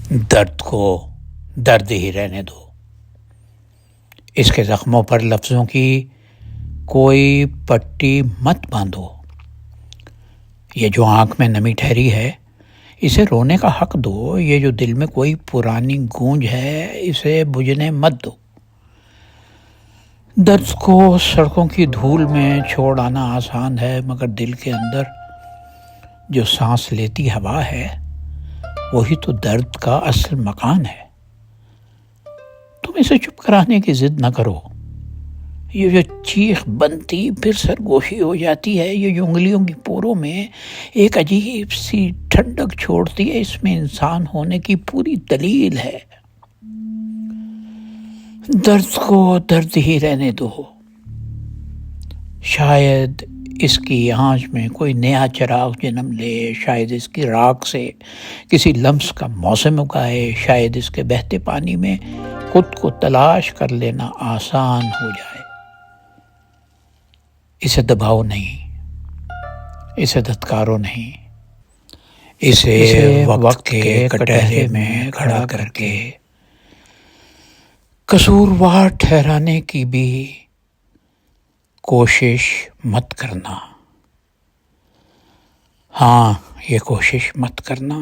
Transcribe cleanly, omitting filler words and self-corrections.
درد کو درد ہی رہنے دو، اس کے زخموں پر لفظوں کی کوئی پٹی مت باندھو۔ یہ جو آنکھ میں نمی ٹھہری ہے اسے رونے کا حق دو، یہ جو دل میں کوئی پرانی گونج ہے اسے بجھنے مت دو۔ درد کو سڑکوں کی دھول میں چھوڑ آنا آسان ہے، مگر دل کے اندر جو سانس لیتی ہوا ہے وہی تو درد کا اصل مکان ہے۔ تم اسے چپ کرانے کی ضد نہ کرو، یہ جو چیخ بنتی پھر سرگوشی ہو جاتی ہے، یہ جو انگلیوں کی پوروں میں ایک عجیب سی ٹھنڈک چھوڑتی ہے، اس میں انسان ہونے کی پوری دلیل ہے۔ درد کو درد ہی رہنے دو، شاید اس کی آنچ میں کوئی نیا چراغ جنم لے، شاید اس کی راکھ سے کسی لمس کا موسم اگائے، شاید اس کے بہتے پانی میں خود کو تلاش کر لینا آسان ہو جائے۔ اسے دباؤ نہیں، اسے دھتکارو نہیں، اسے وقت کے کٹہرے میں کھڑا کر کے قصوروار ٹھہرانے کی بھی کوشش مت کرنا۔ ہاں، یہ کوشش مت کرنا۔